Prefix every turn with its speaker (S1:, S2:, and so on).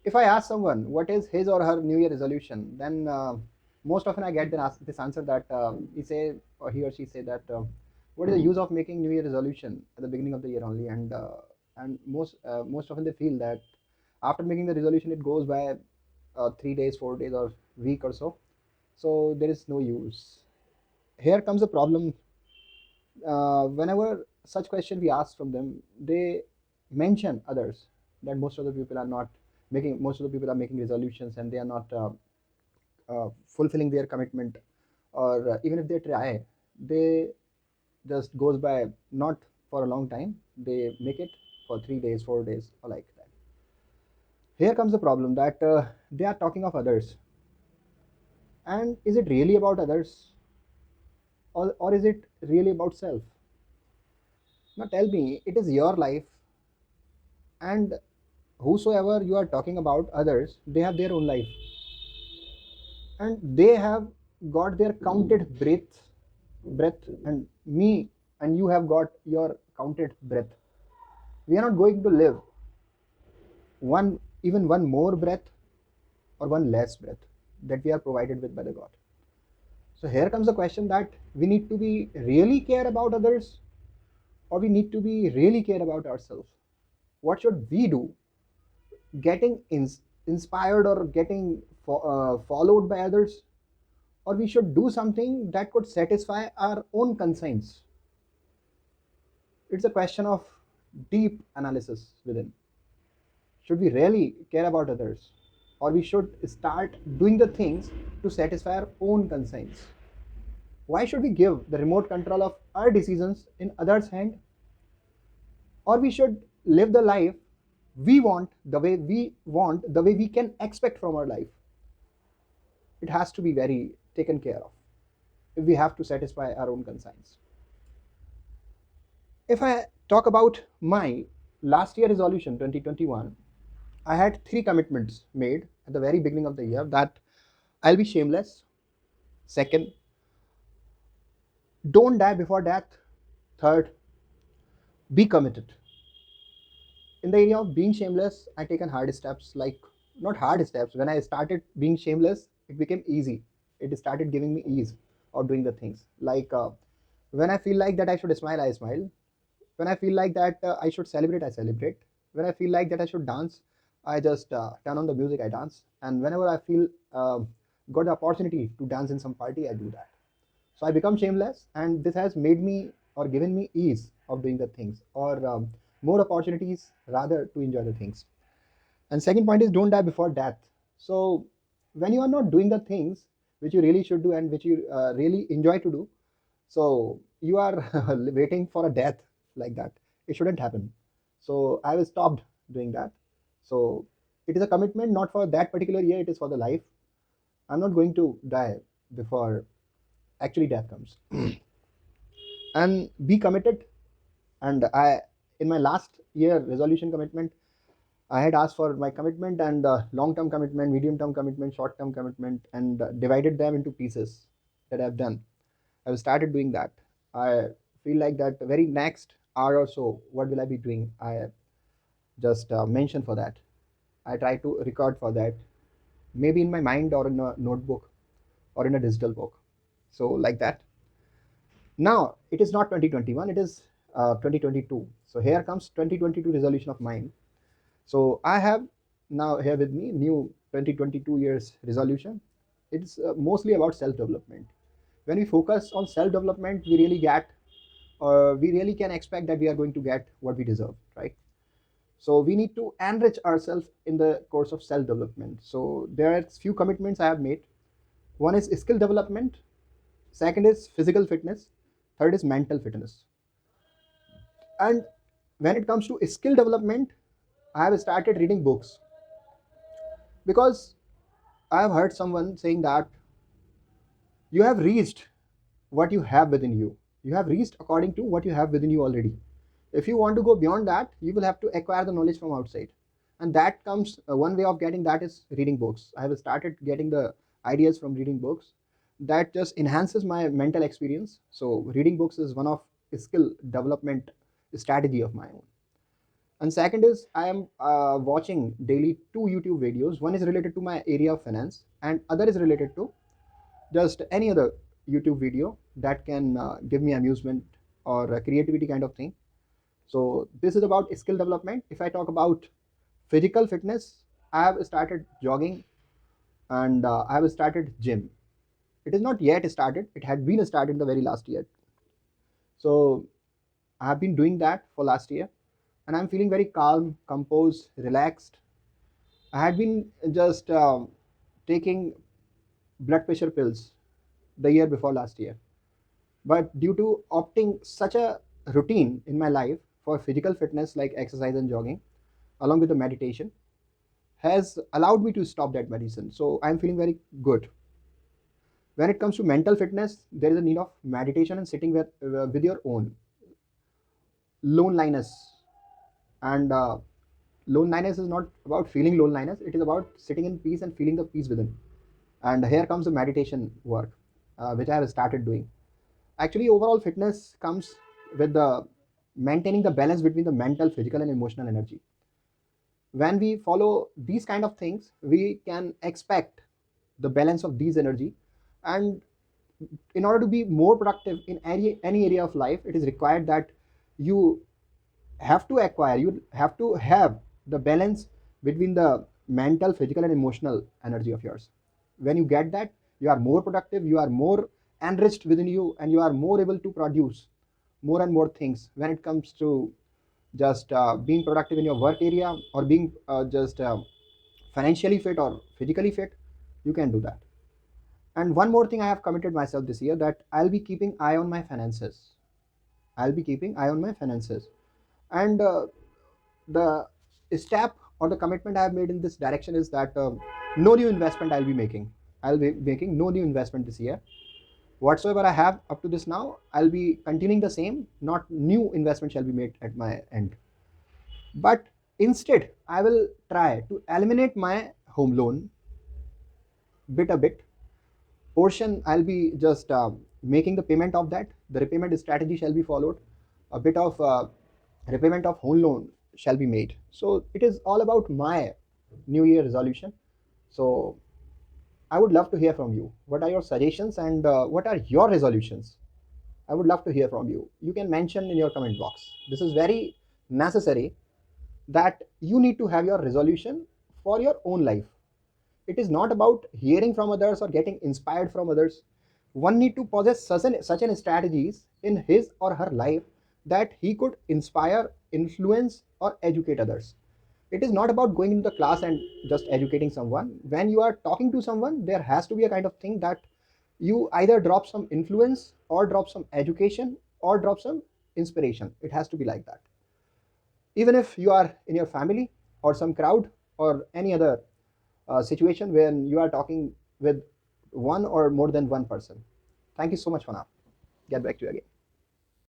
S1: If I ask someone what is his or her New Year resolution, then most often I get this answer that he say or he or she say that what is the use of making New Year resolution at the beginning of the year only, and most often they feel that after making the resolution it goes by 3 days, 4 days, or week or so. So there is no use. Here comes the problem. Whenever such question we ask from them, they mention others that most of the people are making resolutions and they are not fulfilling their commitment, or even if they try, they just goes by not for a long time. They make it for 3 days, 4 days, or like that. Here comes the problem that they are talking of others, and is it really about others, or is it really about self? Now tell me, it is your life, and whosoever you are talking about others, they have their own life, and they have got their counted breath, and me and you have got your counted breath. We are not going to live one more breath or one less breath that we are provided with by the God. So here comes the question that we need to be really care about others, or we need to be really care about ourselves. What should we do? Getting inspired or getting followed by others, or we should do something that could satisfy our own conscience? It's a question of deep analysis within. Should we really care about others, or we should start doing the things to satisfy our own conscience? Why should we give the remote control of our decisions in others' hand, or we should live the life the way we can expect from our life? It has to be very taken care of if we have to satisfy our own conscience. If I talk about my last year resolution 2021, I had three commitments made at the very beginning of the year: that I'll be shameless. Second, don't die before death. Third, be committed. In the area of being shameless, I taken hard steps, like not hard steps. When I started being shameless, it became easy. It started giving me ease of doing the things. Like when I feel like that I should smile, I smile. When I feel like that I should celebrate, I celebrate. When I feel like that I should dance, I just turn on the music, I dance. And whenever I feel got the opportunity to dance in some party, I do that. So I become shameless, and this has made me or given me ease of doing the things, or more opportunities rather to enjoy the things. And second point is, don't die before death. So when you are not doing the things which you really should do and which you really enjoy to do, so you are waiting for a death like that. It shouldn't happen. So I have stopped doing that. So it is a commitment not for that particular year, it is for the life. I'm not going to die before actually death comes. And be committed. And I, in my last year resolution commitment, I had asked for my commitment and long term commitment, medium term commitment, short term commitment, and divided them into pieces that I've done. I've started doing that. I feel like that very next hour or so, what will I be doing? I just mention for that. I try to record for that, maybe in my mind or in a notebook or in a digital book. So, like that. Now, it is not 2021, it is 2022. So, here comes 2022 resolution of mine. So I have now here with me new 2022 years resolution. It's mostly about self development. When we focus on self development, we really get, or we really can expect that we are going to get what we deserve, right? So we need to enrich ourselves in the course of self development. So there are few commitments I have made. One is skill development. Second is physical fitness. Third is mental fitness. And when it comes to skill development, I have started reading books, because I have heard someone saying that you have reached what you have within you. You have reached according to what you have within you already. If you want to go beyond that, you will have to acquire the knowledge from outside. And that comes, one way of getting that is reading books. I have started getting the ideas from reading books. That just enhances my mental experience. So, reading books is one of skill development strategy of my own. And second is I am watching daily two YouTube videos. One is related to my area of finance, and other is related to just any other YouTube video that can give me amusement or a creativity kind of thing. So this is about skill development. If I talk about physical fitness, I have started jogging, and I have started gym. It is not yet started. It had been started the very last year. So I have been doing that for last year, and I'm feeling very calm, composed, relaxed. I had been just taking blood pressure pills the year before last year. But due to opting such a routine in my life for physical fitness like exercise and jogging, along with the meditation, has allowed me to stop that medicine. So I'm feeling very good. When it comes to mental fitness, there is a need of meditation and sitting with your own loneliness. And loneliness is not about feeling loneliness, it is about sitting in peace and feeling the peace within. And here comes the meditation work, which I have started doing. Actually, overall fitness comes with the maintaining the balance between the mental, physical, and emotional energy. When we follow these kind of things, we can expect the balance of these energy. And in order to be more productive in any area of life, it is required that you you have to have the balance between the mental, physical, and emotional energy of yours. When you get that, you are more productive, you are more enriched within you, and you are more able to produce more and more things when it comes to just being productive in your work area, or being just financially fit or physically fit. You can do that. And one more thing I have committed myself this year, that I'll be keeping eye on my finances. I'll be keeping eye on my finances. And the step or the commitment I have made in this direction is that no new investment I'll be making. I'll be making no new investment this year. Whatsoever I have up to this now, I'll be continuing the same. Not new investment shall be made at my end. But instead, I will try to eliminate my home loan bit a bit. Portion I'll be just making the payment of that. The repayment strategy shall be followed. A bit of repayment of home loan shall be made. So it is all about my New Year resolution. So I would love to hear from you. What are your suggestions, and what are your resolutions? I would love to hear from you. You can mention in your comment box. This is very necessary, that you need to have your resolution for your own life. It is not about hearing from others or getting inspired from others. One need to possess such an strategies in his or her life, that he could inspire, influence, or educate others. It is not about going into the class and just educating someone. When you are talking to someone, there has to be a kind of thing that you either drop some influence, or drop some education, or drop some inspiration. It has to be like that. Even if you are in your family, or some crowd, or any other situation when you are talking with one or more than one person. Thank you so much for now. Get back to you again.